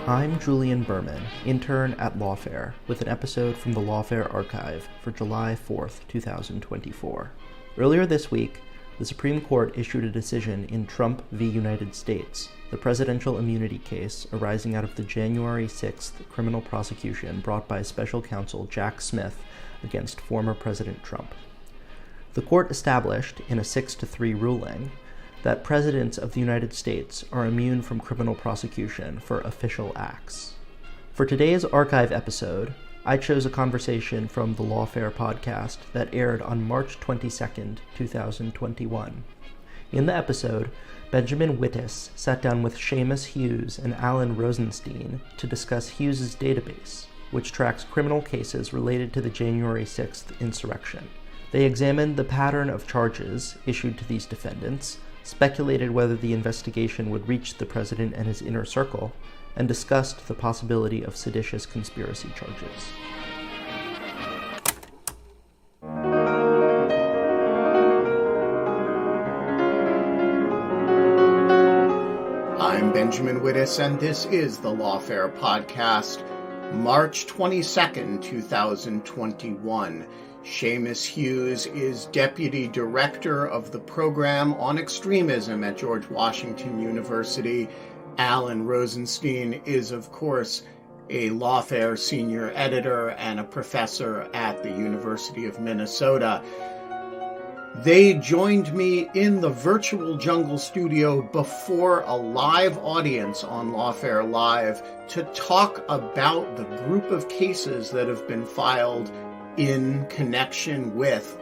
I'm Julian Berman, intern at Lawfare, with an episode from the Lawfare archive for July 4th, 2024. Earlier this week, the Supreme Court issued a decision in Trump v. United States, the presidential immunity case arising out of the January 6th criminal prosecution brought by special counsel Jack Smith against former President Trump. The court established, in a 6-3 ruling, that presidents of the United States are immune from criminal prosecution for official acts. For today's archive episode, I chose a conversation from the Lawfare podcast that aired on March 22nd, 2021. In the episode, Benjamin Wittes sat down with Seamus Hughes and Alan Rozenshtein to discuss Hughes's database, which tracks criminal cases related to the January 6th insurrection. They examined the pattern of charges issued to these defendants, speculated whether the investigation would reach the president and his inner circle, and discussed the possibility of seditious conspiracy charges. I'm Benjamin Wittes, and this is the Lawfare podcast, March 22nd, 2021. Seamus Hughes is Deputy Director of the Program on Extremism at George Washington University. Alan Rozenshtein is, of course, a Lawfare Senior Editor and a professor at the University of Minnesota. They joined me in the virtual Jungle studio before a live audience on Lawfare Live to talk about the group of cases that have been filed in connection with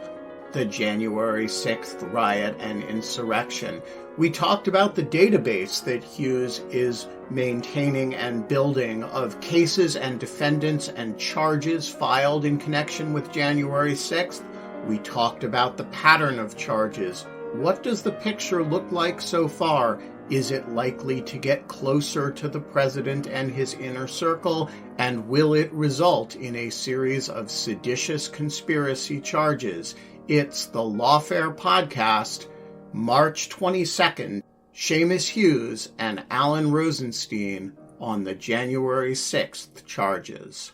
the January 6th riot and insurrection. We talked about the database that Hughes is maintaining and building of cases and defendants and charges filed in connection with January 6th. We talked about the pattern of charges. What does the picture look like so far? Is it likely to get closer to the president and his inner circle? And will it result in a series of seditious conspiracy charges? It's the Lawfare podcast, March 22nd, Seamus Hughes and Alan Rozenshtein on the January 6th charges.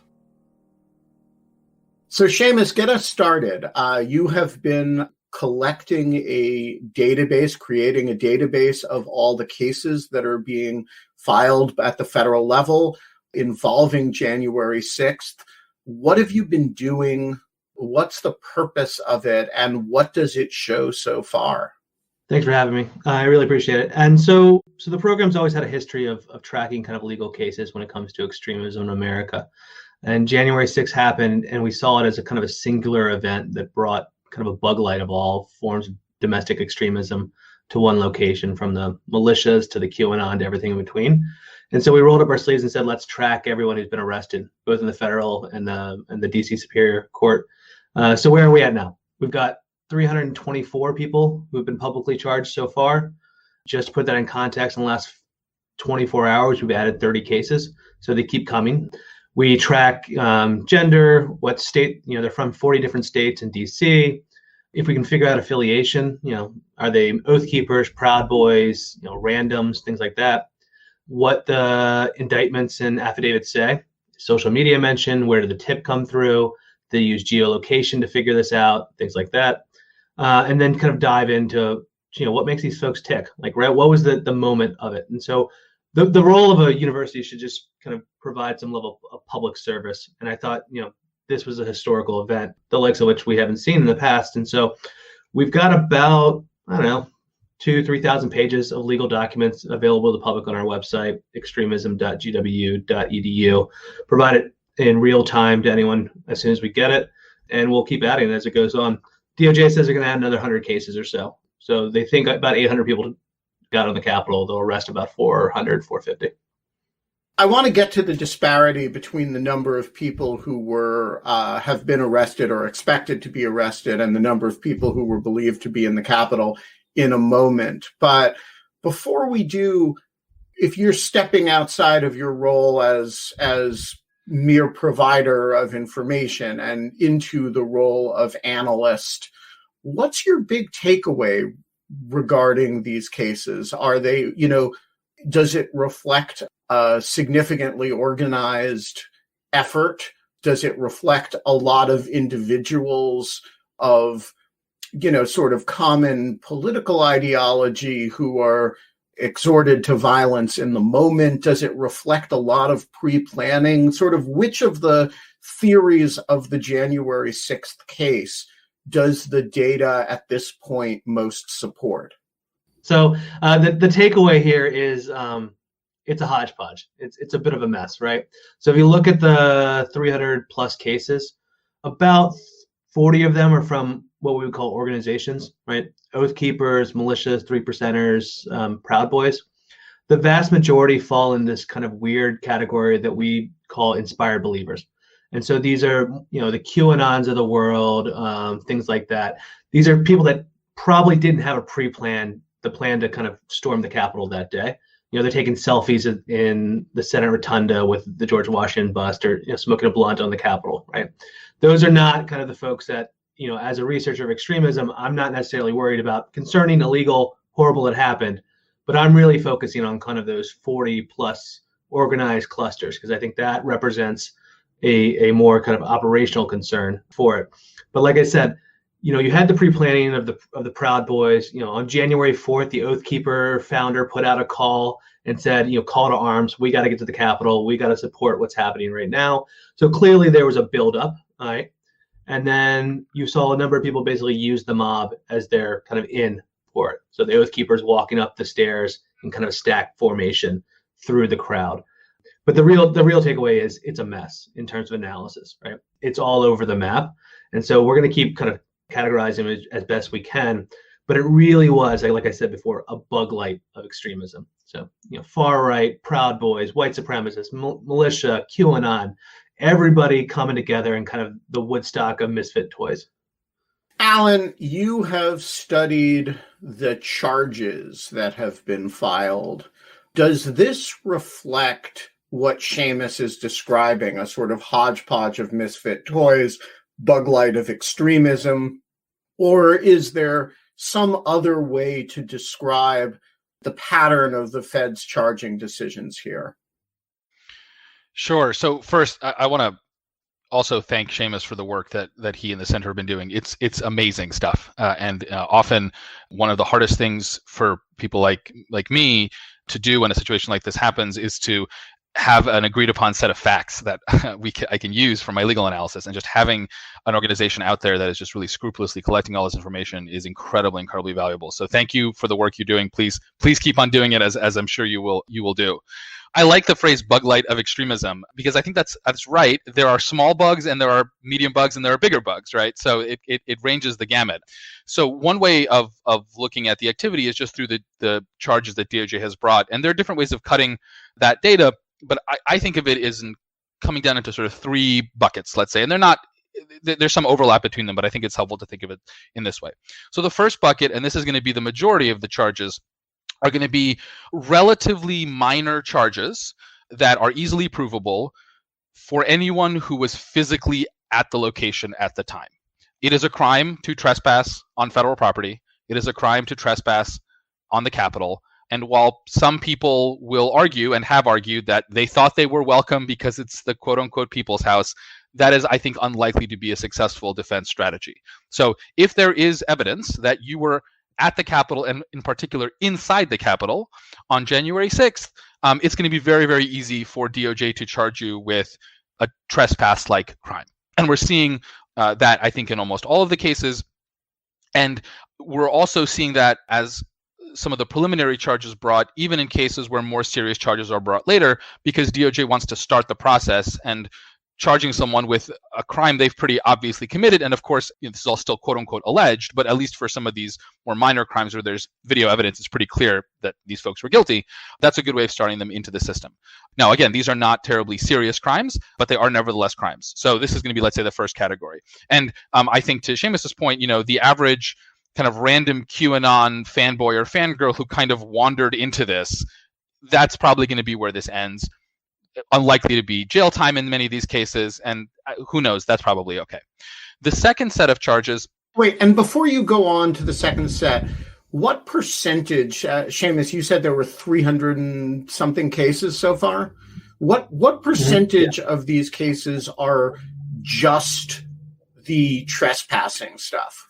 So Seamus, get us started. You have been collecting a database, creating a database of all the cases that are being filed at the federal level involving January 6th. What have you been doing? What's the purpose of it? And what does it show so far? Thanks for having me. I really appreciate it. And so the program's always had a history of tracking kind of legal cases when it comes to extremism in America. And January 6th happened, and we saw it as a kind of a singular event that brought kind of a bug light of all forms of domestic extremism to one location, from the militias to the QAnon to everything in between. And so we rolled up our sleeves and said, let's track everyone who's been arrested, both in the federal and the DC Superior Court. So where are we at now? We've got 324 people who have been publicly charged so far. Just to put that in context, in the last 24 hours, we've added 30 cases. So they keep coming. We track gender, what state, they're from 40 different states in DC. If we can figure out affiliation, are they Oath Keepers, Proud Boys, randoms, things like that. What the indictments and affidavits say. Social media mention, where did the tip come through? They use geolocation to figure this out, things like that. And then kind of dive into, what makes these folks tick? Like, right, what was the moment of it? And so the role of a university should just kind of provide some level of public service. And I thought, this was a historical event, the likes of which we haven't seen in the past. And so we've got about, 2,000-3,000 pages of legal documents available to the public on our website, extremism.gw.edu. Provide it in real time to anyone as soon as we get it. And we'll keep adding it as it goes on. DOJ says they're going to add another 100 cases or so. So they think about 800 people got on the Capitol. They'll arrest about 400, 450. I want to get to the disparity between the number of people who were have been arrested or expected to be arrested and the number of people who were believed to be in the Capitol in a moment. But before we do, if you're stepping outside of your role as mere provider of information and into the role of analyst, what's your big takeaway regarding these cases? Are they, does it reflect a significantly organized effort? Does it reflect a lot of individuals of, sort of common political ideology who are exhorted to violence in the moment? Does it reflect a lot of pre-planning? Sort of which of the theories of the January 6th case does the data at this point most support? So the takeaway here is it's a hodgepodge. It's a bit of a mess, right? So if you look at the 300 plus cases, about 40 of them are from what we would call organizations, right? Oath keepers, militias, 3%ers, Proud Boys. The vast majority fall in this kind of weird category that we call inspired believers. And so these are, the QAnons of the world, things like that. These are people that probably didn't have a pre-plan, the plan to kind of storm the Capitol that day. They're taking selfies in the Senate Rotunda with the George Washington bust, or smoking a blunt on the Capitol, right? Those are not kind of the folks that, as a researcher of extremism, I'm not necessarily worried about concerning, illegal, horrible that happened, but I'm really focusing on kind of those 40 plus organized clusters, because I think that represents a more kind of operational concern for it. But like I said, you had the pre-planning of the Proud Boys. On January 4th, the Oath Keeper founder put out a call and said, call to arms. We got to get to the Capitol. We got to support what's happening right now. So clearly there was a buildup, all right? And then you saw a number of people basically use the mob as their kind of in for it. So the Oath Keepers walking up the stairs in kind of a stacked formation through the crowd. But the real takeaway is it's a mess in terms of analysis, right? It's all over the map. And so we're going to keep kind of categorizing it as best we can. But it really was, like I said before, a bug light of extremism. So, far right, Proud Boys, white supremacists, militia, QAnon, everybody coming together in kind of the Woodstock of misfit toys. Alan, you have studied the charges that have been filed. Does this reflect what Seamus is describing, a sort of hodgepodge of misfit toys, bug light of extremism? Or is there some other way to describe the pattern of the Fed's charging decisions here? Sure. So first, I want to also thank Seamus for the work that he and the center have been doing. It's amazing stuff, and often one of the hardest things for people like me to do when a situation like this happens is to have an agreed upon set of facts that I can use for my legal analysis. And just having an organization out there that is just really scrupulously collecting all this information is incredibly valuable. So thank you for the work you're doing. Please keep on doing it, as I'm sure you will do. I like the phrase bug light of extremism, because I think that's right. There are small bugs and there are medium bugs and there are bigger bugs, right? So it ranges the gamut. So one way of looking at the activity is just through the charges that DOJ has brought. And there are different ways of cutting that data, but I think of it as coming down into sort of three buckets, let's say. And there's some overlap between them, but I think it's helpful to think of it in this way. So the first bucket, and this is going to be the majority of the charges, are going to be relatively minor charges that are easily provable for anyone who was physically at the location at the time. It is a crime to trespass on federal property. It is a crime to trespass on the Capitol. And while some people will argue and have argued that they thought they were welcome because it's the quote unquote people's house, that is, I think, unlikely to be a successful defense strategy. So if there is evidence that you were at the Capitol, and in particular inside the Capitol on January 6th, it's going to be very, very easy for DOJ to charge you with a trespass-like crime. And we're seeing that, I think, in almost all of the cases. And we're also seeing that as some of the preliminary charges brought, even in cases where more serious charges are brought later, because DOJ wants to start the process and charging someone with a crime they've pretty obviously committed. And of course, this is all still quote unquote alleged, but at least for some of these more minor crimes where there's video evidence, it's pretty clear that these folks were guilty. That's a good way of starting them into the system. Now, again, these are not terribly serious crimes, but they are nevertheless crimes. So this is going to be, let's say, the first category. And I think to Seamus's point, the average kind of random QAnon fanboy or fangirl who kind of wandered into this, that's probably going to be where this ends. Unlikely to be jail time in many of these cases, and who knows, that's probably okay. The second set of charges... Wait, and before you go on to the second set, What percentage, Seamus, you said there were 300 and something cases so far. What percentage of these cases are just the trespassing stuff?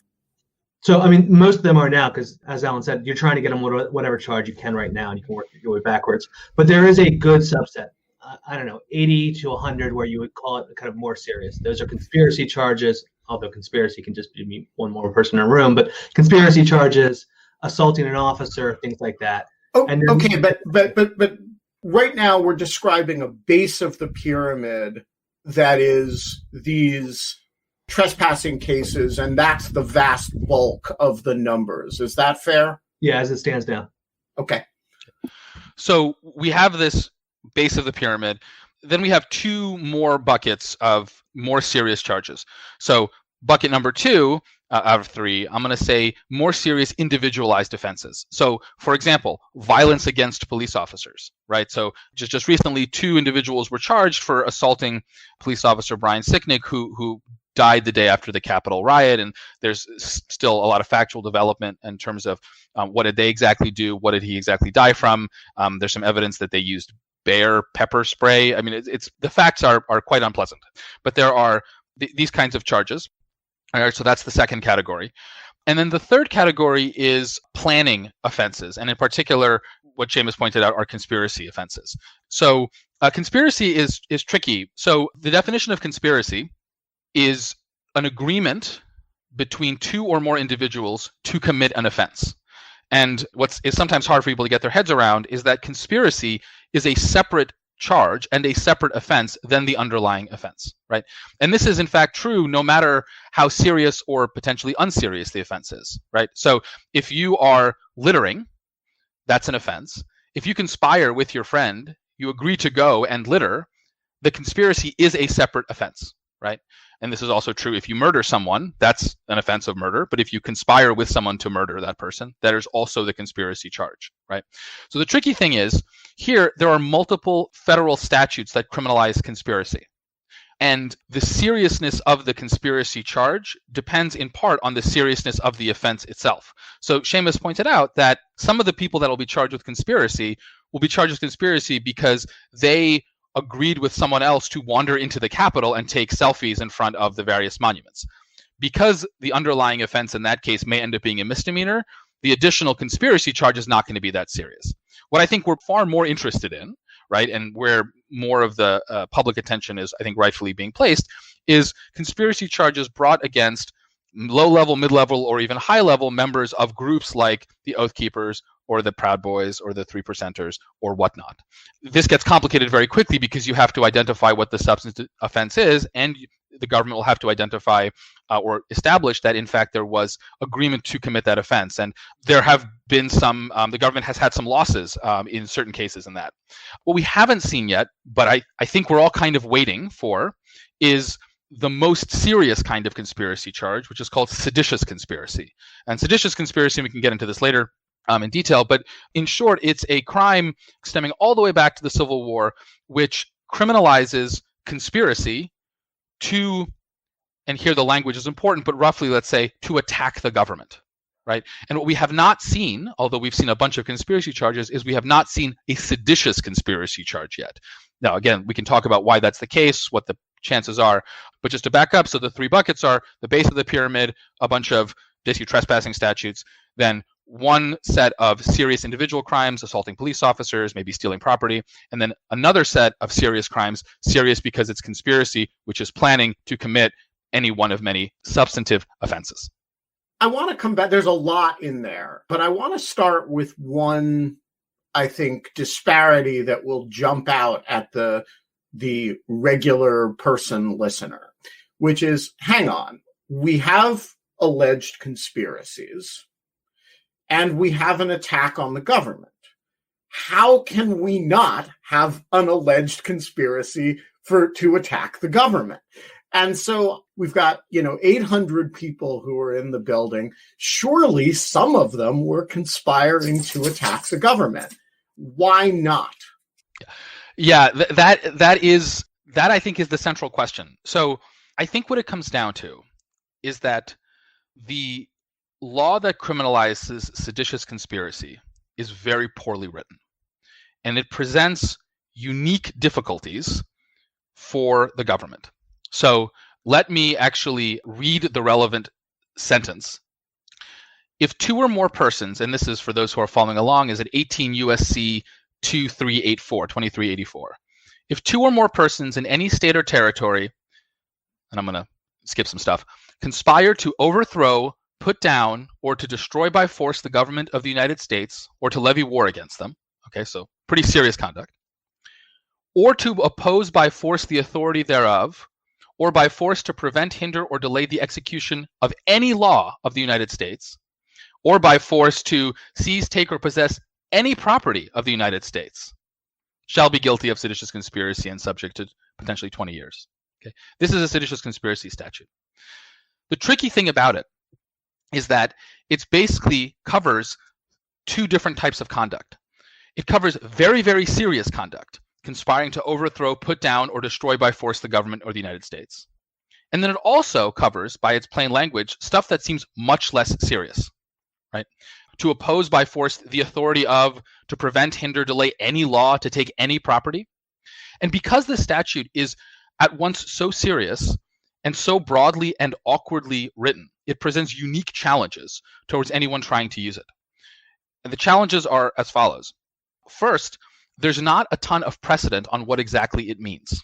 So, I mean, most of them are now because, as Alan said, you're trying to get them whatever charge you can right now, and you can work your way backwards. But there is a good subset, I don't know, 80 to 100, where you would call it kind of more serious. Those are conspiracy charges, although conspiracy can just be one more person in a room, but conspiracy charges, assaulting an officer, things like that. Oh, okay, but right now we're describing a base of the pyramid that is these trespassing cases, and that's the vast bulk of the numbers. Is that fair? Yeah, as it stands now. Okay. So we have this base of the pyramid. Then we have two more buckets of more serious charges. So bucket number 2 out of 3, I'm going to say more serious individualized offenses. So, for example, violence against police officers, right? So just recently, 2 individuals were charged for assaulting police officer Brian Sicknick, who died the day after the Capitol riot, and there's still a lot of factual development in terms of what did they exactly do, what did he exactly die from. There's some evidence that they used bear pepper spray. I mean, it's the facts are quite unpleasant, but there are these kinds of charges. All right, so that's the second category. And then the third category is planning offenses, and in particular, what Seamus pointed out are conspiracy offenses. So conspiracy is tricky. So the definition of conspiracy is an agreement between 2 or more individuals to commit an offense. And what is sometimes hard for people to get their heads around is that conspiracy is a separate charge and a separate offense than the underlying offense, right? And this is in fact true no matter how serious or potentially unserious the offense is, right? So if you are littering, that's an offense. If you conspire with your friend, you agree to go and litter, the conspiracy is a separate offense, right? And this is also true if you murder someone, that's an offense of murder. But if you conspire with someone to murder that person, that is also the conspiracy charge, right? So the tricky thing is, here there are multiple federal statutes that criminalize conspiracy. And the seriousness of the conspiracy charge depends in part on the seriousness of the offense itself. So Seamus pointed out that some of the people that will be charged with conspiracy will be charged with conspiracy because they agreed with someone else to wander into the Capitol and take selfies in front of the various monuments. Because the underlying offense in that case may end up being a misdemeanor, the additional conspiracy charge is not going to be that serious. What I think we're far more interested in, right, and where more of the public attention is, I think, rightfully being placed, is conspiracy charges brought against low-level, mid-level, or even high-level members of groups like the Oath Keepers or the Proud Boys or the 3 Percenters or whatnot. This gets complicated very quickly because you have to identify what the substance offense is, and the government will have to identify or establish that, in fact, there was agreement to commit that offense. And there have been some, the government has had some losses in certain cases in that. What we haven't seen yet, but I think we're all kind of waiting for, is the most serious kind of conspiracy charge, which is called seditious conspiracy. And seditious conspiracy, we can get into this later in detail, but in short, it's a crime stemming all the way back to the Civil War, which criminalizes conspiracy to, and here the language is important, but roughly, let's say, to attack the government, right? And what we have not seen, although we've seen a bunch of conspiracy charges, is we have not seen a seditious conspiracy charge yet. Now, again, we can talk about why that's the case, what the chances are, but just to back up, so the 3 buckets are the base of the pyramid, a bunch of basically trespassing statutes, then one set of serious individual crimes, assaulting police officers, maybe stealing property, and then another set of serious crimes, serious because it's conspiracy, which is planning to commit any one of many substantive offenses. I want to come back. There's a lot in there, but I want to start with one, I think, disparity that will jump out at the regular person listener, which is, hang on, we have alleged conspiracies and we have an attack on the government. How can we not have an alleged conspiracy to attack the government? And so we've got, 800 people who are in the building. Surely some of them were conspiring to attack the government. Why not? Yeah, that I think is the central question. So I think what it comes down to is that the law that criminalizes seditious conspiracy is very poorly written, and it presents unique difficulties for the government. So let me actually read the relevant sentence. If two or more persons, and this is for those who are following along, is at 18 USC 2384. If two or more persons in any state or territory, and I'm going to skip some stuff, conspire to overthrow, put down, or to destroy by force the government of the United States, or to levy war against them, okay, so pretty serious conduct, or to oppose by force the authority thereof, or by force to prevent, hinder, or delay the execution of any law of the United States, or by force to seize, take, or possess any property of the United States, shall be guilty of seditious conspiracy and subject to potentially 20 years. Okay? This is a seditious conspiracy statute. The tricky thing about it is that it basically covers two different types of conduct. It covers very, very serious conduct, conspiring to overthrow, put down, or destroy by force the government or the United States. And then it also covers, by its plain language, stuff that seems much less serious, right? To oppose by force the authority of, to prevent, hinder, delay any law, to take any property. And because the statute is at once so serious and so broadly and awkwardly written, it presents unique challenges towards anyone trying to use it. And the challenges are as follows. First, there's not a ton of precedent on what exactly it means.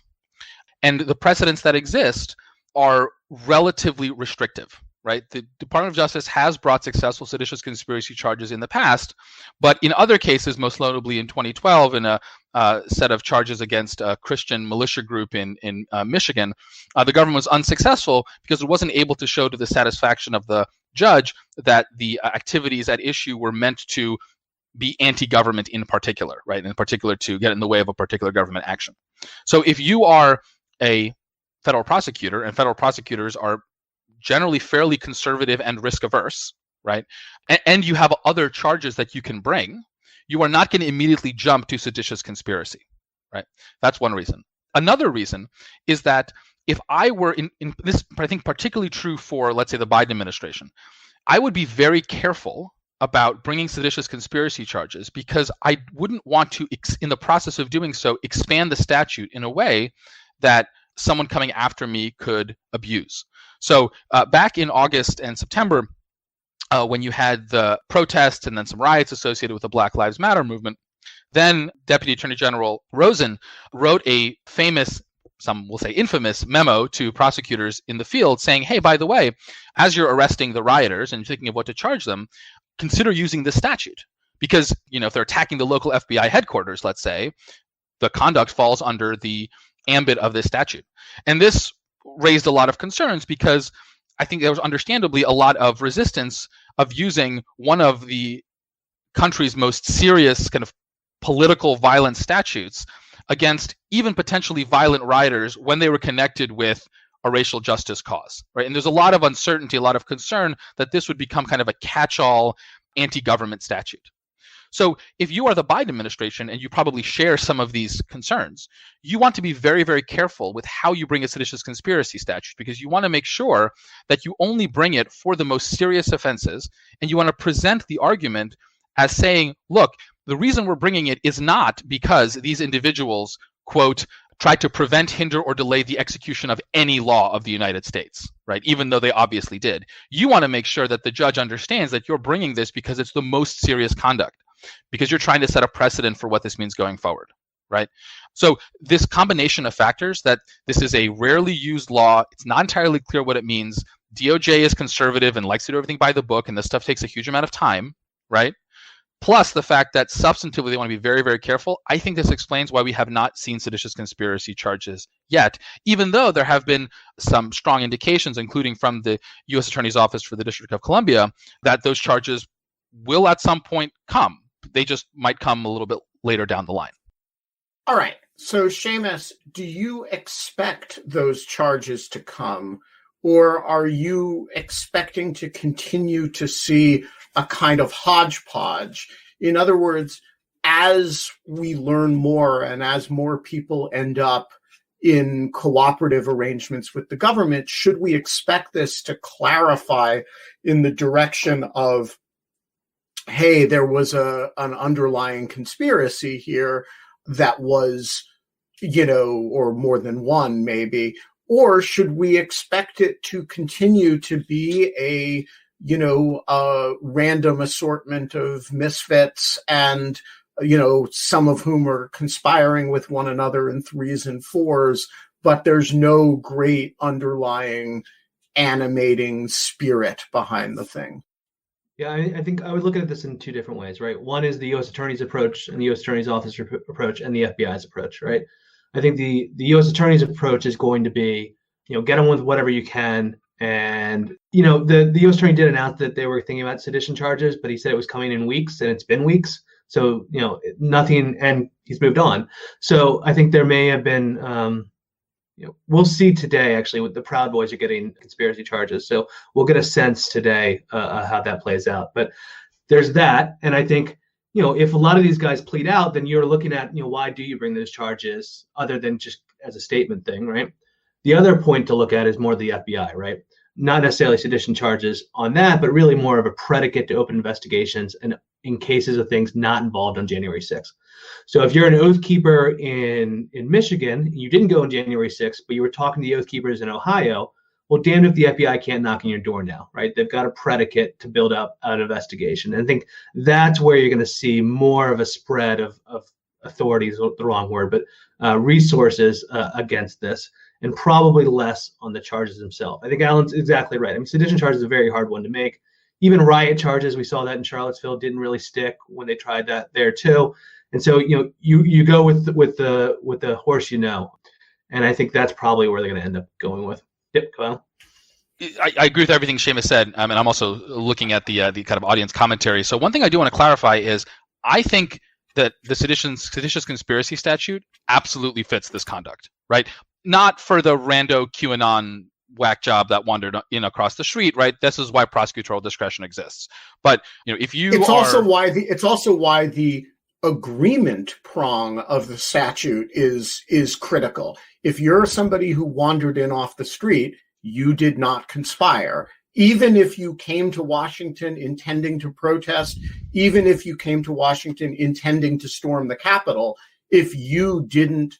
And the precedents that exist are relatively restrictive, right? The Department of Justice has brought successful seditious conspiracy charges in the past, but in other cases, most notably in 2012, in a set of charges against a Christian militia group in Michigan, the government was unsuccessful because it wasn't able to show to the satisfaction of the judge that the activities at issue were meant to be anti-government in particular, right? In particular, to get in the way of a particular government action. So if you are a federal prosecutor, and federal prosecutors are generally fairly conservative and risk averse, right? And you have other charges that you can bring, you are not going to immediately jump to seditious conspiracy, right? That's one reason. Another reason is that if I were in this, I think particularly true for, let's say, the Biden administration, I would be very careful about bringing seditious conspiracy charges because I wouldn't want to, in the process of doing so, expand the statute in a way that someone coming after me could abuse. So back in August and September, when you had the protests and then some riots associated with the Black Lives Matter movement, then Deputy Attorney General Rosen wrote a famous, some will say infamous, memo to prosecutors in the field saying, hey, by the way, as you're arresting the rioters and thinking of what to charge them, consider using this statute. Because, if they're attacking the local FBI headquarters, let's say, the conduct falls under the ambit of this statute. And this raised a lot of concerns because I think there was understandably a lot of resistance of using one of the country's most serious kind of political violence statutes against even potentially violent rioters when they were connected with a racial justice cause, right? And there's a lot of uncertainty, a lot of concern that this would become kind of a catch-all anti-government statute. So if you are the Biden administration and you probably share some of these concerns, you want to be very, very careful with how you bring a seditious conspiracy statute because you want to make sure that you only bring it for the most serious offenses, and you want to present the argument as saying, look, the reason we're bringing it is not because these individuals, quote, try to prevent, hinder, or delay the execution of any law of the United States, right? Even though they obviously did. You want to make sure that the judge understands that you're bringing this because it's the most serious conduct, because you're trying to set a precedent for what this means going forward, right? So this combination of factors, that this is a rarely used law, it's not entirely clear what it means, DOJ is conservative and likes to do everything by the book, and this stuff takes a huge amount of time, right? Plus the fact that substantively they want to be very, very careful. I think this explains why we have not seen seditious conspiracy charges yet, even though there have been some strong indications, including from the U.S. Attorney's Office for the District of Columbia, that those charges will at some point come. They just might come a little bit later down the line. All right. So, Seamus, do you expect those charges to come, or are you expecting to continue to see a kind of hodgepodge? In other words, as we learn more and as more people end up in cooperative arrangements with the government. Should we expect this to clarify in the direction of, hey, there was an underlying conspiracy here that was, or more than one maybe, or should we expect it to continue to be a random assortment of misfits and, some of whom are conspiring with one another in threes and fours, but there's no great underlying animating spirit behind the thing? Yeah, I think I would look at this in two different ways, right? One is the U.S. Attorney's approach and the U.S. Attorney's Office approach and the FBI's approach, right? I think the U.S. Attorney's approach is going to be, get them with whatever you can. And, the U.S. Attorney did announce that they were thinking about sedition charges, but he said it was coming in weeks, and it's been weeks. So, nothing, and he's moved on. So I think there may have been, we'll see today, actually, with the Proud Boys are getting conspiracy charges. So we'll get a sense today how that plays out. But there's that. And I think, if a lot of these guys plead out, then you're looking at, why do you bring those charges other than just as a statement thing, right? The other point to look at is more the FBI, right? Not necessarily sedition charges on that, but really more of a predicate to open investigations and in cases of things not involved on January 6th. So if you're an oath keeper in Michigan, you didn't go on January 6th, but you were talking to the oath keepers in Ohio, well, damned if the FBI can't knock on your door now, right? They've got a predicate to build up an investigation. And I think that's where you're going to see more of a spread of authorities, the wrong word, but resources against this, and probably less on the charges themselves. I think Alan's exactly right. I mean, sedition charges is a very hard one to make. Even riot charges, we saw that in Charlottesville, didn't really stick when they tried that there too. And so, you go with the horse, and I think that's probably where they're going to end up going with. Yep, Kyle. I agree with everything Seamus said, and I'm also looking at the kind of audience commentary. So one thing I do want to clarify is I think that the seditious conspiracy statute absolutely fits this conduct, right? Not for the rando QAnon whack job that wandered in across the street, right? This is why prosecutorial discretion exists. But if you it's also why the agreement prong of the statute is critical. If you're somebody who wandered in off the street, you did not conspire. Even if you came to Washington intending to protest, even if you came to Washington intending to storm the Capitol, if you didn't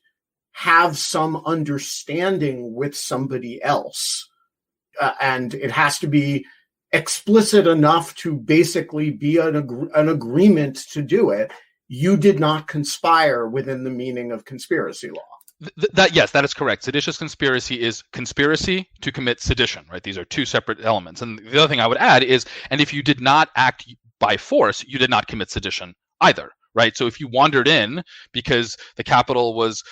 have some understanding with somebody else, and it has to be explicit enough to basically be an agreement to do it, you did not conspire within the meaning of conspiracy law. Yes, that is correct. Seditious conspiracy is conspiracy to commit sedition, right? These are two separate elements. And the other thing I would add is, and if you did not act by force, you did not commit sedition either, right? So if you wandered in because the Capitol was,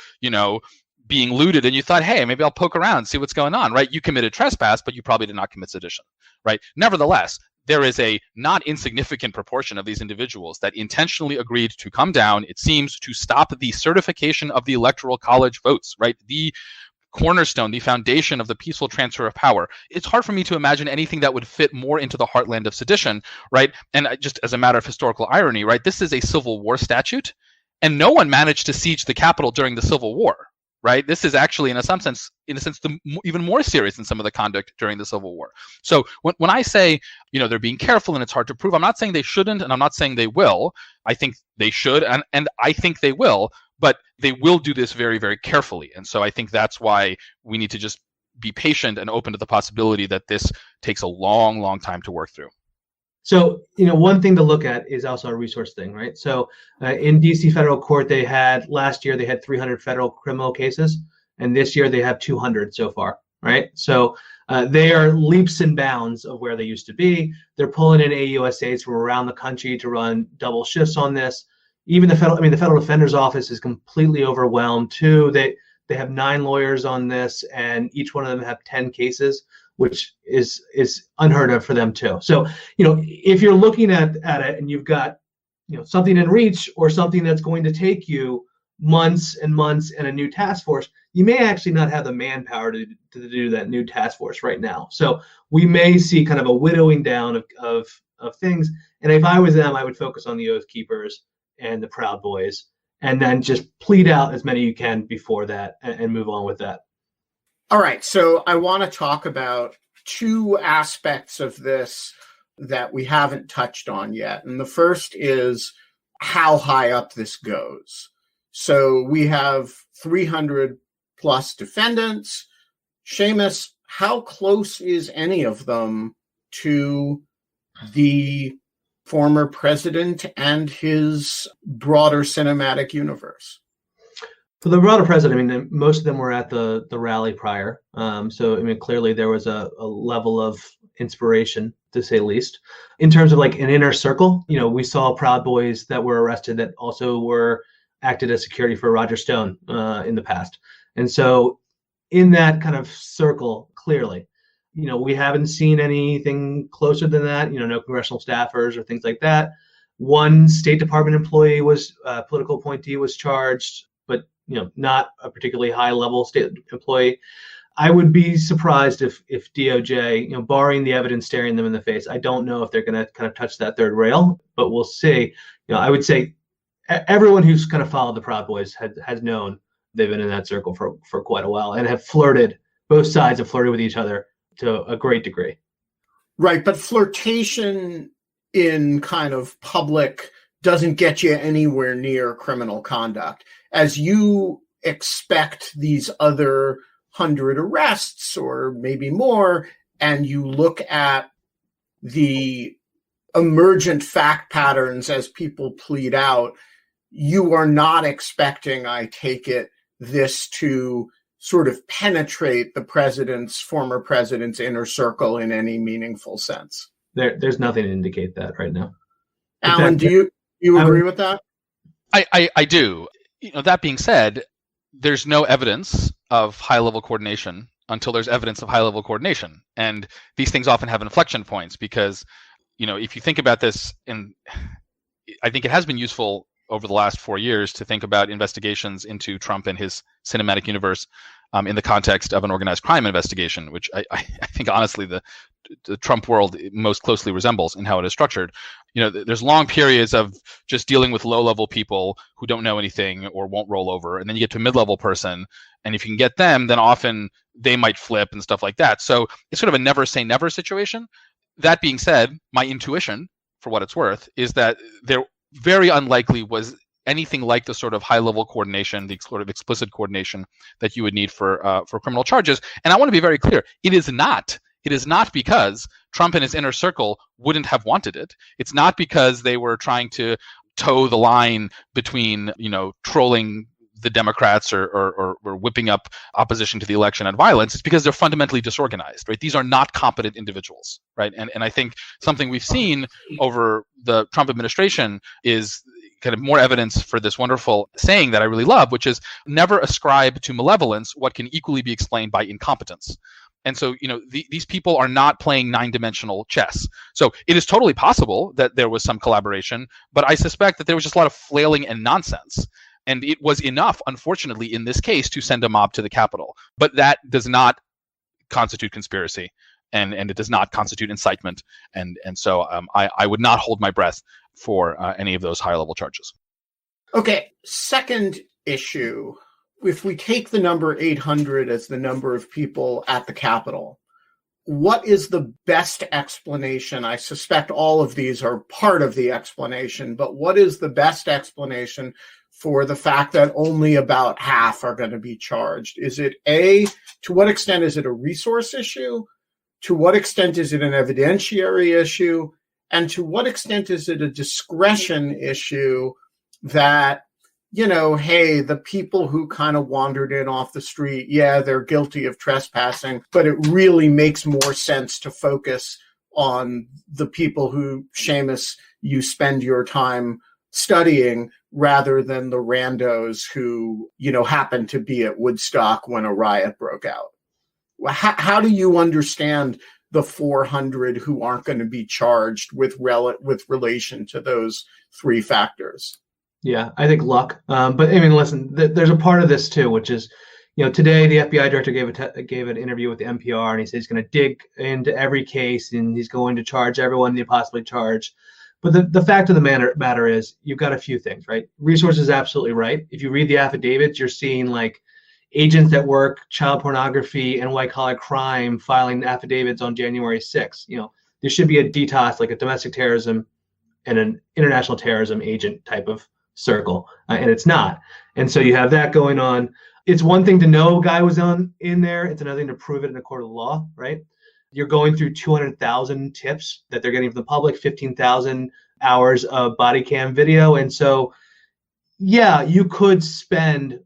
being looted and you thought, hey, maybe I'll poke around, see what's going on, right? You committed trespass, but you probably did not commit sedition, right? Nevertheless, there is a not insignificant proportion of these individuals that intentionally agreed to come down, it seems, to stop the certification of the Electoral College votes, right? The cornerstone, the foundation of the peaceful transfer of power. It's hard for me to imagine anything that would fit more into the heartland of sedition, right? And just as a matter of historical irony, right, this is a Civil War statute, and no one managed to siege the Capitol during the Civil War. Right. This is actually, in a sense, even more serious than some of the conduct during the Civil War. So when I say, they're being careful and it's hard to prove, I'm not saying they shouldn't, and I'm not saying they will. I think they should, and I think they will, but they will do this very, very carefully. And so I think that's why we need to just be patient and open to the possibility that this takes a long, long time to work through. So, one thing to look at is also a resource thing, right? So in DC federal court, last year they had 300 federal criminal cases, and this year they have 200 so far, right? So they are leaps and bounds of where they used to be. They're pulling in AUSAs from around the country to run double shifts on this. Even the Federal Defender's Office is completely overwhelmed too. They have 9 lawyers on this, and each one of them have 10 cases, which is unheard of for them too. So, if you're looking at it and you've got, something in reach or something that's going to take you months and months and a new task force, you may actually not have the manpower to do that new task force right now. So we may see kind of a widowing down of things. And if I was them, I would focus on the Oath Keepers and the Proud Boys and then just plead out as many you can before that and move on with that. All right. So I want to talk about two aspects of this that we haven't touched on yet. And the first is how high up this goes. So we have 300 plus defendants. Seamus, how close is any of them to the former president and his broader cinematic universe? For the broader president, I mean, most of them were at the rally prior. So, I mean, clearly there was a level of inspiration, to say the least. In terms of like an inner circle, we saw Proud Boys that were arrested that also were acted as security for Roger Stone in the past. And so in that kind of circle, clearly, we haven't seen anything closer than that, no congressional staffers or things like that. One State Department employee political appointee was charged, but not a particularly high level state employee. I would be surprised if DOJ, barring the evidence staring them in the face, I don't know if they're going to kind of touch that third rail, but we'll see. I would say everyone who's kind of followed the Proud Boys has known they've been in that circle for quite a while and have flirted. Both sides have flirted with each other to a great degree. Right, but flirtation in kind of public doesn't get you anywhere near criminal conduct. As you expect these other 100 arrests or maybe more, and you look at the emergent fact patterns as people plead out, you are not expecting, I take it, this to sort of penetrate the former president's inner circle in any meaningful sense. There's nothing to indicate that right now. Alan, do you agree with that? I do. That being said, there's no evidence of high-level coordination until there's evidence of high-level coordination. And these things often have inflection points because, if you think about this, and I think it has been useful over the last 4 years to think about investigations into Trump and his cinematic universe in the context of an organized crime investigation, which I think honestly the Trump world most closely resembles in how it is structured. There's long periods of just dealing with low-level people who don't know anything or won't roll over, and then you get to a mid-level person, and if you can get them, then often they might flip and stuff like that. So it's sort of a never say never situation. That being said, my intuition, for what it's worth, is that there very unlikely was anything like the sort of high-level coordination, the sort of explicit coordination that you would need for criminal charges. And I want to be very clear: it is not. It is not because Trump and his inner circle wouldn't have wanted it. It's not because they were trying to toe the line between, trolling the Democrats or whipping up opposition to the election and violence. It's because they're fundamentally disorganized, right? These are not competent individuals, right? And I think something we've seen over the Trump administration is kind of more evidence for this wonderful saying that I really love, which is never ascribe to malevolence what can equally be explained by incompetence. And so, these people are not playing 9-dimensional chess. So it is totally possible that there was some collaboration, but I suspect that there was just a lot of flailing and nonsense. And it was enough, unfortunately, in this case, to send a mob to the Capitol. But that does not constitute conspiracy, and it does not constitute incitement. And so I would not hold my breath for any of those high-level charges. Okay, second issue. If we take the number 800 as the number of people at the Capitol, what is the best explanation? I suspect all of these are part of the explanation, but what is the best explanation for the fact that only about half are going to be charged? Is it to what extent is it a resource issue? To what extent is it an evidentiary issue? And to what extent is it a discretion issue that, hey, the people who kind of wandered in off the street, yeah, they're guilty of trespassing, but it really makes more sense to focus on the people who, Seamus, you spend your time studying rather than the randos who, happen to be at Woodstock when a riot broke out. How do you understand the 400 who aren't going to be charged with relation to those three factors? Yeah, I think luck. But I mean, listen, there's a part of this too, which is, today the FBI director gave an interview with the NPR, and he said he's going to dig into every case and he's going to charge everyone they possibly charge. But the fact of the matter is, you've got a few things, right? Resources is absolutely right. If you read the affidavits, you're seeing like agents that work child pornography and white collar crime filing affidavits on January 6th. There should be a DTOS, like a domestic terrorism and an international terrorism agent type of circle, and it's not. And so you have that going on. It's one thing to know a guy was in there. It's another thing to prove it in a court of law, right? You're going through 200,000 tips that they're getting from the public, 15,000 hours of body cam video. And so, yeah, you could spend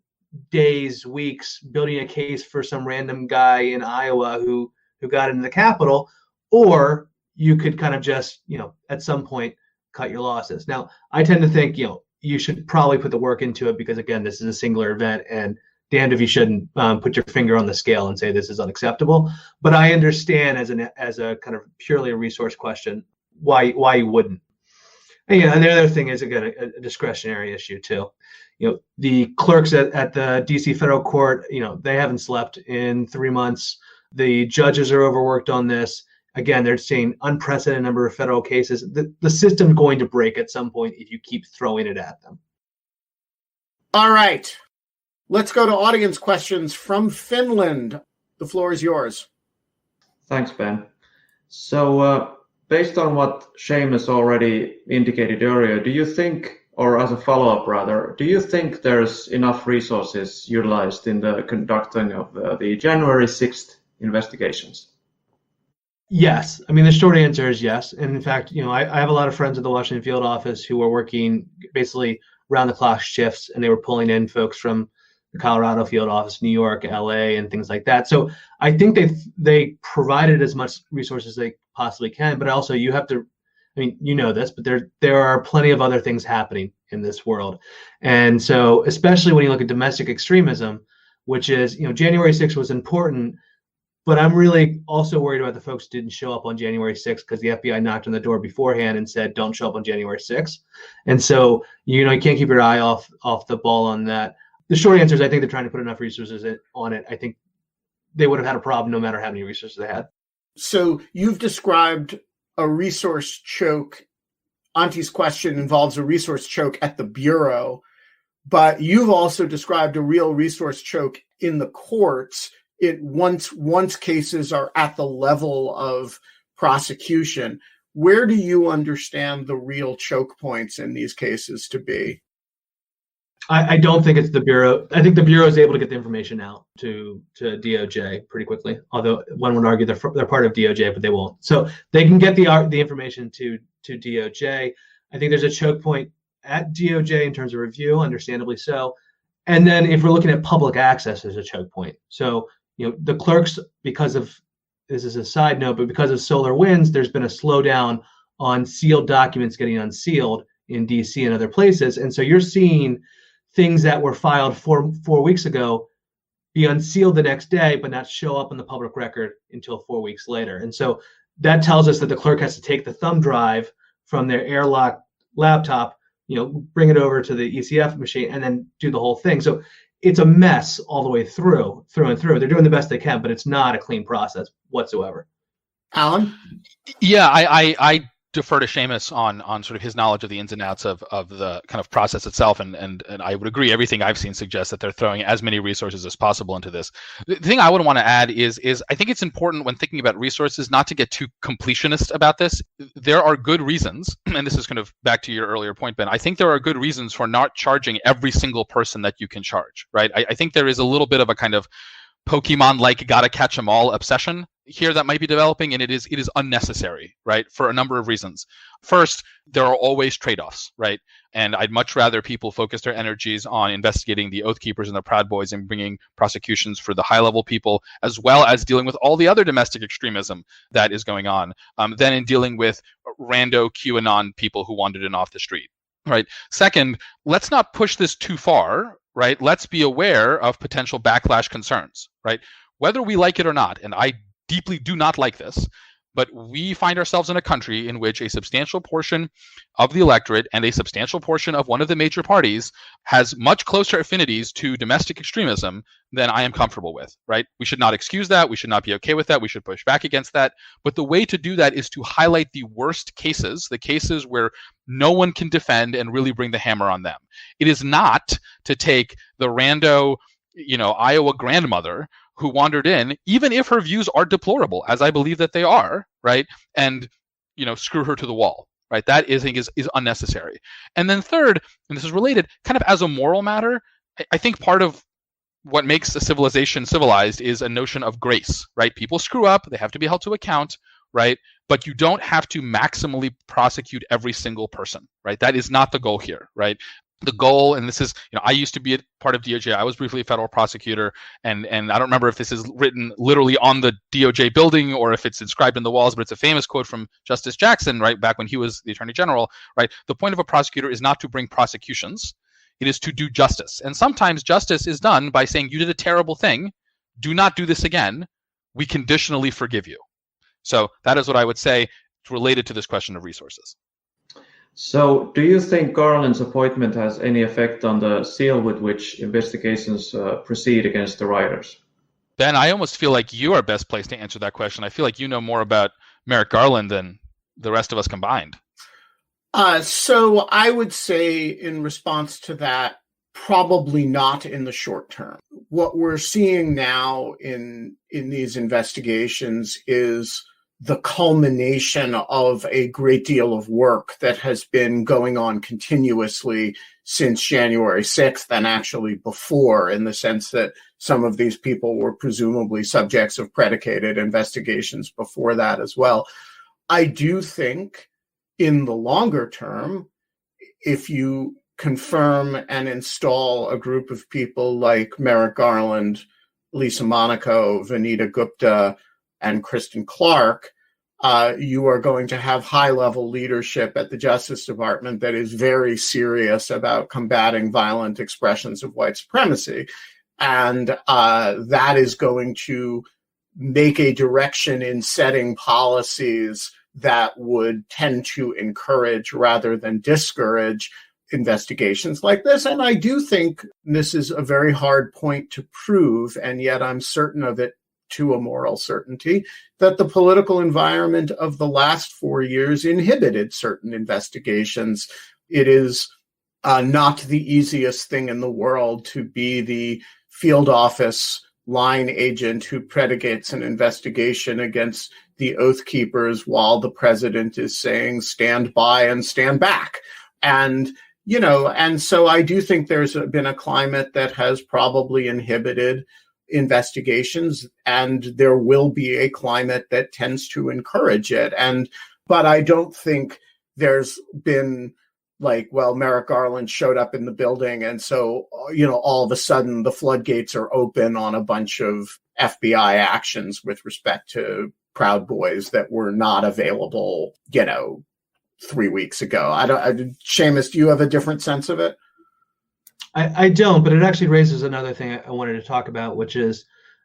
days, weeks building a case for some random guy in Iowa who got into the Capitol, or you could kind of just, at some point cut your losses. Now, I tend to think, you should probably put the work into it because, again, this is a singular event, and damned if you shouldn't put your finger on the scale and say this is unacceptable. But I understand as a kind of purely a resource question why you wouldn't. And, and the other thing is, again, a discretionary issue too. The clerks at the DC federal court, they haven't slept in 3 months. The judges are overworked on this. Again, they're seeing unprecedented number of federal cases. The system's going to break at some point if you keep throwing it at them. All right. Let's go to audience questions from Finland. The floor is yours. Thanks, Ben. So based on what Seamus already indicated earlier, do you think, or as a follow-up rather, do you think there's enough resources utilized in the conducting of the January 6th investigations? Yes. I mean, the short answer is yes. And in fact, I have a lot of friends at the Washington field office who are working basically round-the-clock shifts, and they were pulling in folks from the Colorado field office, New York, LA, and things like that. So I think they provided as much resources as they possibly can, but also you have to, I mean, this, but there are plenty of other things happening in this world. And so especially when you look at domestic extremism, which is, January 6th was important, but I'm really also worried about the folks who didn't show up on January 6th because the FBI knocked on the door beforehand and said, don't show up on January 6th. And so, you can't keep your eye off the ball on that. The short answer is I think they're trying to put enough resources on it. I think they would have had a problem no matter how many resources they had. So you've described a resource choke. Auntie's question involves a resource choke at the Bureau, but you've also described a real resource choke in the courts. Once cases are at the level of prosecution. Where do you understand the real choke points in these cases to be? I don't think it's the Bureau. I think the Bureau is able to get the information out to DOJ pretty quickly, although one would argue they're part of DOJ, but they won't. So they can get the information to DOJ. I think there's a choke point at DOJ in terms of review, understandably so. And then if we're looking at public access, there's a choke point. So, the clerks, because of, this is a side note, but because of SolarWinds, there's been a slowdown on sealed documents getting unsealed in DC and other places. And so you're seeing things that were filed four weeks ago be unsealed the next day, but not show up on the public record until 4 weeks later. And so that tells us that the clerk has to take the thumb drive from their airlock laptop, bring it over to the ECF machine and then do the whole thing. So it's a mess all the way through and through. They're doing the best they can, but it's not a clean process whatsoever. Alan? Yeah, I defer to Seamus on sort of his knowledge of the ins and outs of the kind of process itself, and I would agree. Everything I've seen suggests that they're throwing as many resources as possible into this. The thing I would want to add is I think it's important when thinking about resources not to get too completionist about this. There are good reasons, and this is kind of back to your earlier point, Ben. I think there are good reasons for not charging every single person that you can charge, right? I think there is a little bit of a kind of Pokemon-like gotta catch 'em all obsession here that might be developing, and it is unnecessary, right? For a number of reasons. First, there are always trade-offs, right? And I'd much rather people focus their energies on investigating the Oath Keepers and the Proud Boys and bringing prosecutions for the high-level people, as well as dealing with all the other domestic extremism that is going on, than in dealing with rando QAnon people who wandered in off the street, right? Second, let's not push this too far, right? Let's be aware of potential backlash concerns, right? Whether we like it or not, and I deeply do not like this, But we find ourselves in a country in which a substantial portion of the electorate and a substantial portion of one of the major parties has much closer affinities to domestic extremism than I am comfortable with, right? We should not excuse that. We should not be okay with that. We should push back against that. But the way to do that is to highlight the worst cases, the cases where no one can defend, and really bring the hammer on them. It is not to take the rando, Iowa grandmother who wandered in, even if her views are deplorable, as I believe that they are, right? And, screw her to the wall, right? That I think is unnecessary. And then third, and this is related, kind of as a moral matter, I think part of what makes a civilization civilized is a notion of grace, right? People screw up, they have to be held to account, right? But you don't have to maximally prosecute every single person, right? That is not the goal here, right? The goal, and this is, I used to be a part of DOJ. I was briefly a federal prosecutor, and I don't remember if this is written literally on the DOJ building or if it's inscribed in the walls, but it's a famous quote from Justice Jackson, right, back when he was the Attorney General, right? The point of a prosecutor is not to bring prosecutions. It is to do justice. And sometimes justice is done by saying, you did a terrible thing. Do not do this again. We conditionally forgive you. So that is what I would say related to this question of resources. So do you think Garland's appointment has any effect on the zeal with which investigations proceed against the rioters? Ben, I almost feel like you are best placed to answer that question. I feel like you know more about Merrick Garland than the rest of us combined. So I would say in response to that, probably not in the short term. What we're seeing now in these investigations is the culmination of a great deal of work that has been going on continuously since January 6th, and actually before, in the sense that some of these people were presumably subjects of predicated investigations before that as well. I do think in the longer term, if you confirm and install a group of people like Merrick Garland, Lisa Monaco, Vanita Gupta, and Kristen Clark, you are going to have high-level leadership at the Justice Department that is very serious about combating violent expressions of white supremacy. And that is going to make a direction in setting policies that would tend to encourage rather than discourage investigations like this. And I do think this is a very hard point to prove, and yet I'm certain of it to a moral certainty, that the political environment of the last 4 years inhibited certain investigations. It is not the easiest thing in the world to be the field office line agent who predicates an investigation against the Oath Keepers while the president is saying stand by and stand back. And so I do think there's been a climate that has probably inhibited investigations, and there will be a climate that tends to encourage it. But I don't think there's been Merrick Garland showed up in the building, and so, all of a sudden the floodgates are open on a bunch of FBI actions with respect to Proud Boys that were not available, 3 weeks ago. Seamus, do you have a different sense of it? I don't, but it actually raises another thing I wanted to talk about, which is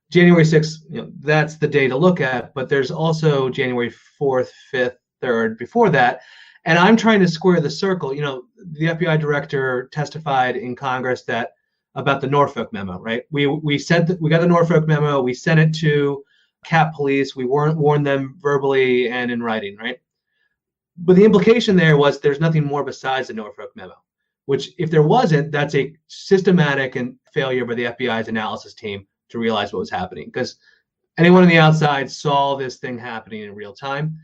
January 6th, that's the day to look at, but there's also January 4th, 5th, 3rd before that. And I'm trying to square the circle. The FBI director testified in Congress about the Norfolk memo, right? We said that we got the Norfolk memo, we sent it to Cap Police, we warned them verbally and in writing, right? But the implication there was there's nothing more besides the Norfolk memo, which if there wasn't, that's a systematic and failure by the FBI's analysis team to realize what was happening, because anyone on the outside saw this thing happening in real time.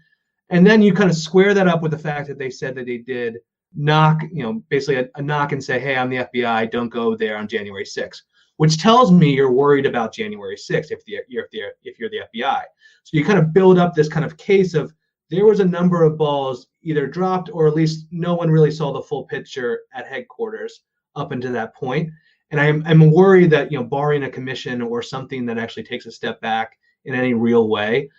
And then you kind of square that up with the fact that they said that they did knock, basically a knock and say, hey, I'm the FBI, don't go there on January 6th, which tells me you're worried about January 6th if you're the FBI. So you kind of build up this kind of case of there was a number of balls either dropped or at least no one really saw the full picture at headquarters up until that point. And I'm worried that, barring a commission or something that actually takes a step back in any real way,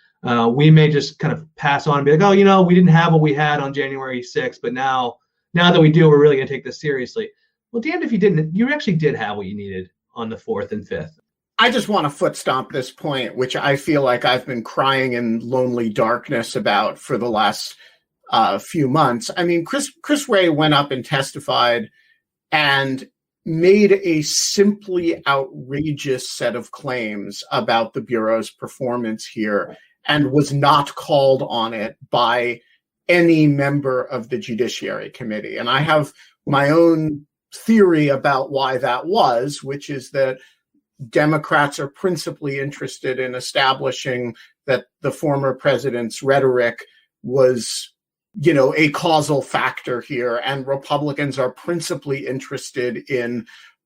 we may just kind of pass on and be like, we didn't have what we had on January 6th, but now that we do, we're really going to take this seriously. Well, damned if you didn't. You actually did have what you needed on the 4th and 5th. I just want to foot stomp this point, which I feel like I've been crying in lonely darkness about for the last few months. I mean, Chris Wray went up and testified and made a simply outrageous set of claims about the Bureau's performance here and was not called on it by any member of the Judiciary Committee. And I have my own theory about why that was, which is that Democrats are principally interested in establishing that the former president's rhetoric was, a causal factor here, and Republicans are principally interested in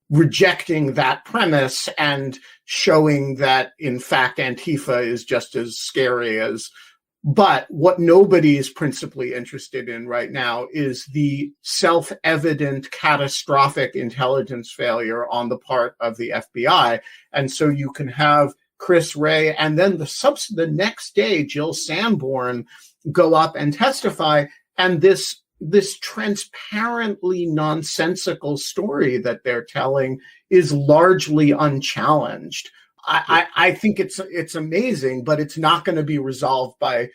rejecting that premise and showing that, in fact, Antifa is just as scary as. But what nobody is principally interested in right now is the self-evident catastrophic intelligence failure on the part of the FBI. And so you can have Chris Wray and then the next day, Jill Sanborn go up and testify. And this transparently nonsensical story that they're telling is largely unchallenged. I think it's amazing, but it's not going to be resolved by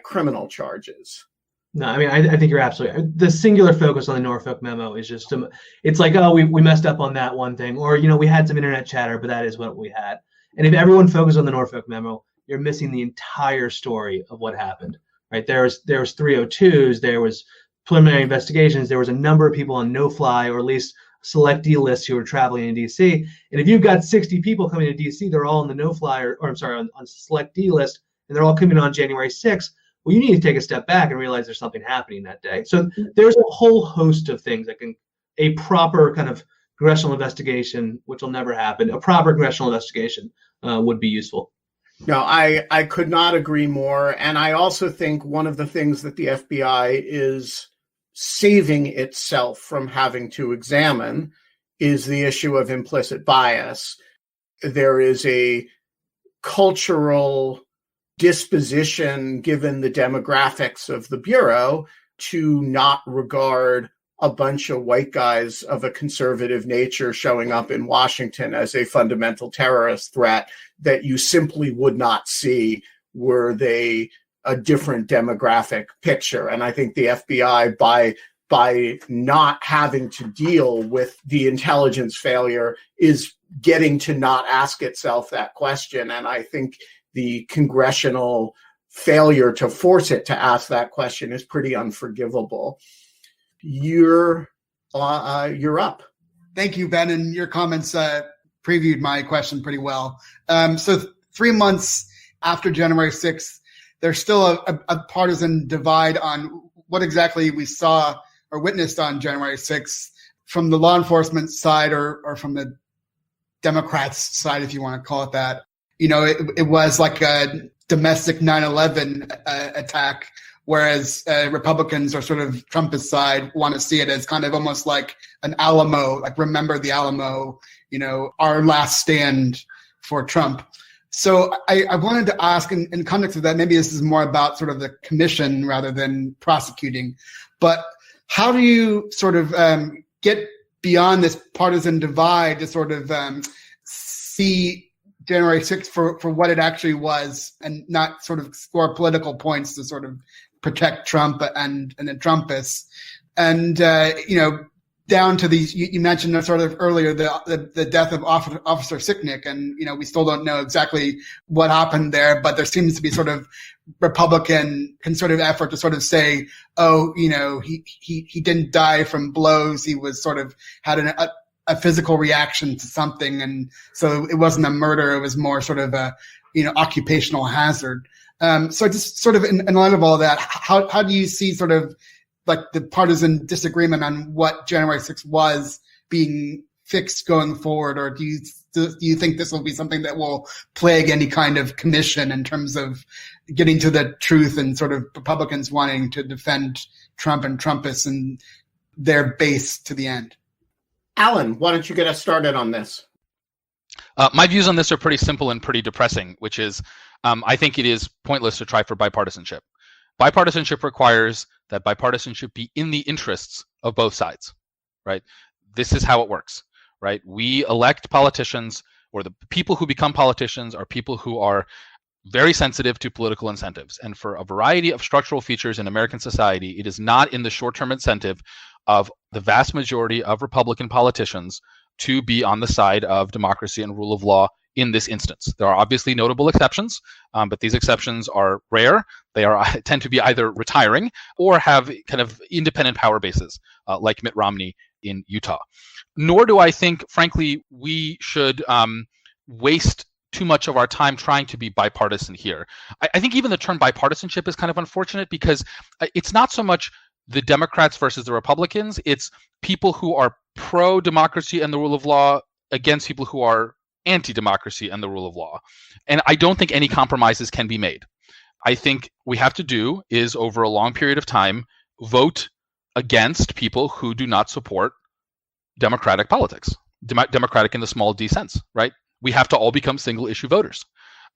criminal charges. No, I mean, I think you're absolutely right. The singular focus on the Norfolk memo is just, it's like, oh, we messed up on that one thing, or, we had some internet chatter, but that is what we had. And if everyone focused on the Norfolk memo, you're missing the entire story of what happened, right? There was 302s, there was preliminary investigations, there was a number of people on no-fly, or at least selectee lists who were traveling in DC. And if you've got 60 people coming to DC, they're all on the no-fly on selectee list, and they're all coming on January 6th. Well, you need to take a step back and realize there's something happening that day. So there's a whole host of things that a proper kind of congressional investigation, which will never happen, a proper congressional investigation would be useful. No, I could not agree more. And I also think one of the things that the FBI is saving itself from having to examine is the issue of implicit bias. There is a cultural disposition, given the demographics of the Bureau, to not regard a bunch of white guys of a conservative nature showing up in Washington as a fundamental terrorist threat that you simply would not see were they a different demographic picture. And I think the FBI, by not having to deal with the intelligence failure, is getting to not ask itself that question. And I think the congressional failure to force it to ask that question is pretty unforgivable. You're up. Thank you, Ben, and your comments previewed my question pretty well. So 3 months after January 6th, there's still a partisan divide on what exactly we saw or witnessed on January 6th from the law enforcement side or from the Democrats side, if you want to call it that. It was like a domestic 9/11 attack, whereas Republicans or sort of Trumpist side want to see it as kind of almost like an Alamo, like remember the Alamo, our last stand for Trump. So I wanted to ask in context of that, maybe this is more about sort of the commission rather than prosecuting, but how do you sort of get beyond this partisan divide to sort of see January 6th for what it actually was and not sort of score political points to sort of protect Trump and the Trumpists? And, down to these, you mentioned sort of earlier the death of Officer Sicknick, and we still don't know exactly what happened there, but there seems to be sort of Republican conservative effort to sort of say, oh, he didn't die from blows, he was sort of had a physical reaction to something, and so it wasn't a murder, it was more sort of a occupational hazard. So just sort of in light of all that, how do you see sort of like the partisan disagreement on what January 6th was being fixed going forward, or do you think this will be something that will plague any kind of commission in terms of getting to the truth and sort of Republicans wanting to defend Trump and Trumpists and their base to the end? Alan, why don't you get us started on this? My views on this are pretty simple and pretty depressing, which is I think it is pointless to try for bipartisanship. Bipartisanship requires that bipartisanship be in the interests of both sides, right? This is how it works, right? We elect politicians or the people who become politicians are people who are very sensitive to political incentives. And for a variety of structural features in American society, it is not in the short-term incentive of the vast majority of Republican politicians to be on the side of democracy and rule of law in this instance. There are obviously notable exceptions, but these exceptions are rare. They tend to be either retiring or have kind of independent power bases, like Mitt Romney in Utah. Nor do I think, frankly, we should waste too much of our time trying to be bipartisan here. I think even the term bipartisanship is kind of unfortunate because it's not so much the Democrats versus the Republicans. It's people who are pro-democracy and the rule of law against people who are anti-democracy and the rule of law. And I don't think any compromises can be made. I think we have to do is, over a long period of time, vote against people who do not support democratic politics, democratic in the small d sense, right? We have to all become single issue voters.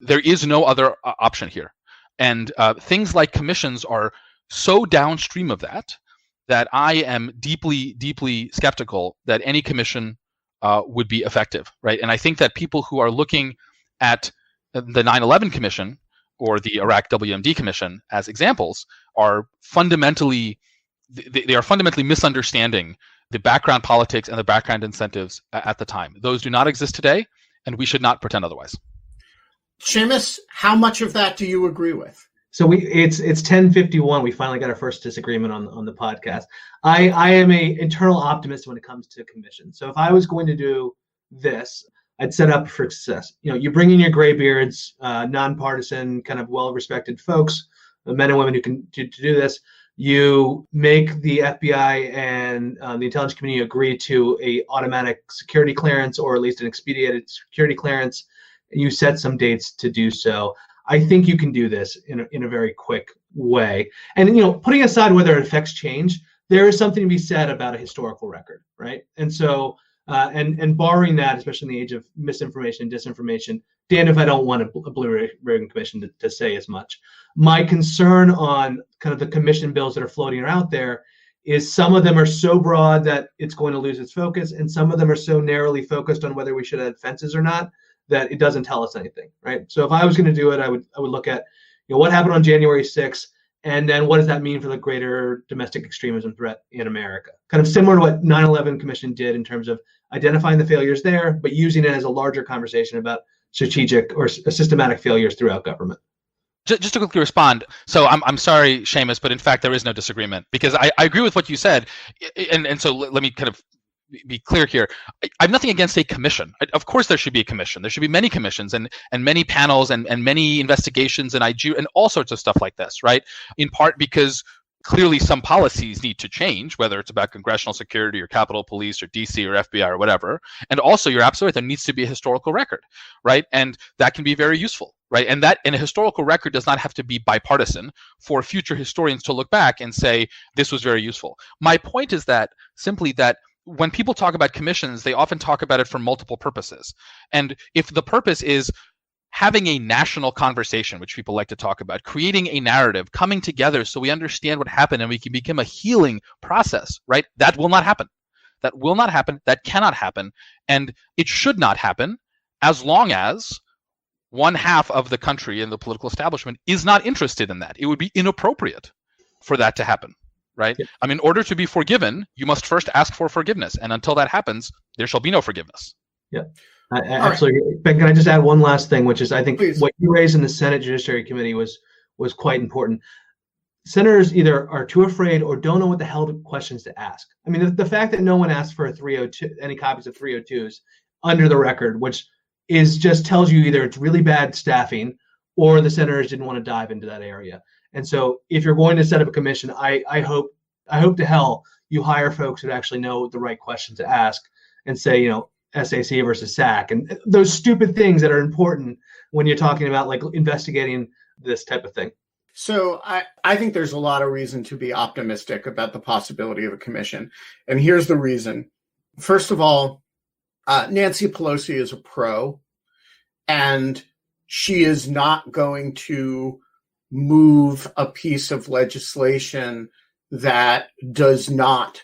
There is no other option here. And things like commissions are so downstream of that I am deeply, deeply skeptical that any commission would be effective, right? And I think that people who are looking at the 9/11 Commission or the Iraq WMD Commission as examples are fundamentally misunderstanding the background politics and the background incentives at the time. Those do not exist today, and we should not pretend otherwise. Seamus, how much of that do you agree with? So it's 10:51. We finally got our first disagreement on the podcast. I am a internal optimist when it comes to commissions. So if I was going to do this, I'd set up for success. You bring in your graybeards, nonpartisan, kind of well-respected folks, men and women who can to do this. You make the FBI and the intelligence community agree to a automatic security clearance, or at least an expedited security clearance. And you set some dates to do so. I think you can do this in a very quick way. And putting aside whether it affects change, there is something to be said about a historical record, right? And so, and barring that, especially in the age of misinformation and disinformation, damned if I don't want a Blue Ribbon Commission to say as much. My concern on kind of the commission bills that are floating out there is some of them are so broad that it's going to lose its focus, and some of them are so narrowly focused on whether we should add fences or not that it doesn't tell us anything, right? So if I was going to do it, I would look at what happened on January 6th, and then what does that mean for the greater domestic extremism threat in America? Kind of similar to what 9/11 Commission did in terms of identifying the failures there, but using it as a larger conversation about strategic or systematic failures throughout government. Just to quickly respond, so I'm sorry, Seamus, but in fact there is no disagreement, because I agree with what you said, and so let me kind of be clear here. I'm nothing against a commission. Of course there should be a commission. There should be many commissions and many panels and many investigations and IG and all sorts of stuff like this, right? In part because clearly some policies need to change, whether it's about congressional security or Capitol Police or DC or FBI or whatever. And also, you're absolutely right, there needs to be a historical record, right? And that can be very useful, right? And a historical record does not have to be bipartisan for future historians to look back and say, this was very useful. My point is that simply that when people talk about commissions, they often talk about it for multiple purposes. And if the purpose is having a national conversation, which people like to talk about, creating a narrative, coming together so we understand what happened and we can become a healing process, right? That will not happen. That will not happen. That cannot happen. And it should not happen as long as one half of the country and the political establishment is not interested in that. It would be inappropriate for that to happen, right? Yeah. In order to be forgiven, you must first ask for forgiveness. And until that happens, there shall be no forgiveness. Yeah. Absolutely. Right. Ben, can I just add one last thing, which is I think Please. What you raised in the Senate Judiciary Committee was quite important. Senators either are too afraid or don't know what the hell questions to ask. The fact that no one asked for any copies of 302s under the record, which just tells you either it's really bad staffing or the senators didn't want to dive into that area. And so if you're going to set up a commission, I hope to hell you hire folks who actually know the right questions to ask and say, SAC versus SAC and those stupid things that are important when you're talking about like investigating this type of thing. So I think there's a lot of reason to be optimistic about the possibility of a commission. And here's the reason. First of all, Nancy Pelosi is a pro, and she is not going to move a piece of legislation that does not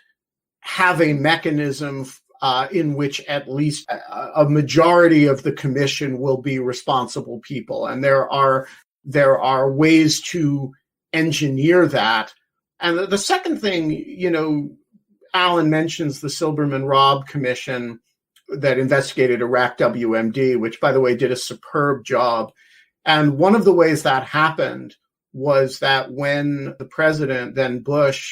have a mechanism in which at least a majority of the commission will be responsible people. And there are ways to engineer that. And the second thing, Alan mentions the Silberman-Robb Commission that investigated Iraq WMD, which, by the way, did a superb job. And one of the ways that happened was that when the president, then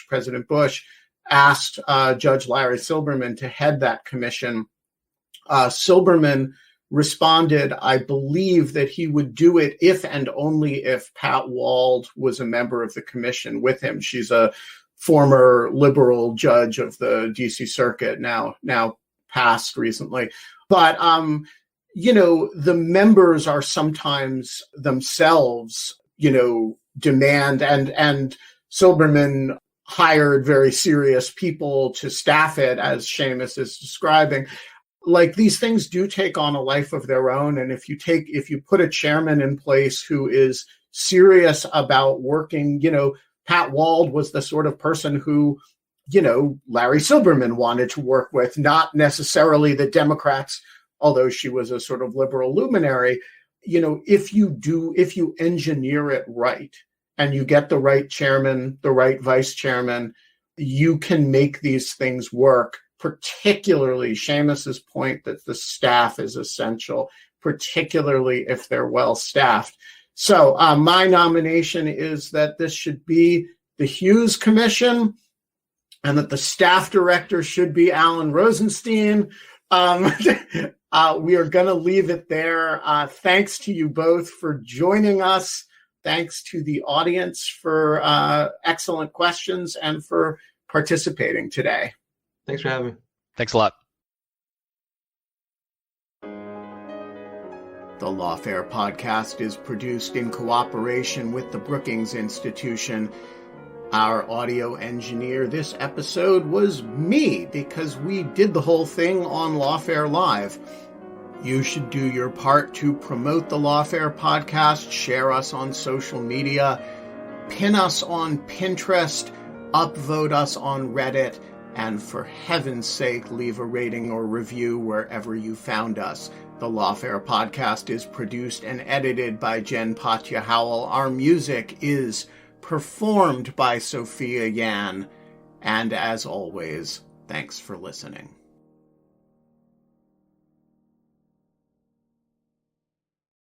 President Bush, asked Judge Larry Silberman to head that commission, Silberman responded, I believe, that he would do it if and only if Pat Wald was a member of the commission with him. She's a former liberal judge of the D.C. Circuit, now passed recently. But, the members are sometimes themselves, demand, and Silberman hired very serious people to staff it, as Seamus is describing. Like, these things do take on a life of their own. And if you put a chairman in place who is serious about working, Pat Wald was the sort of person who, Larry Silberman wanted to work with, not necessarily the Democrats, although she was a sort of liberal luminary. If you engineer it right and you get the right chairman, the right vice chairman, you can make these things work, particularly Seamus's point that the staff is essential, particularly if they're well staffed. So my nomination is that this should be the Hughes Commission and that the staff director should be Alan Rozenshtein. We are going to leave it there. Thanks to you both for joining us. Thanks to the audience for excellent questions and for participating today. Thanks for having me. Thanks a lot. The Lawfare podcast is produced in cooperation with the Brookings Institution. Our audio engineer this episode was me, because we did the whole thing on Lawfare Live. You should do your part to promote the Lawfare podcast, share us on social media, pin us on Pinterest, upvote us on Reddit, and for heaven's sake, leave a rating or review wherever you found us. The Lawfare podcast is produced and edited by Jen Patja Howell. Our music is performed by Sophia Yan. And as always, thanks for listening.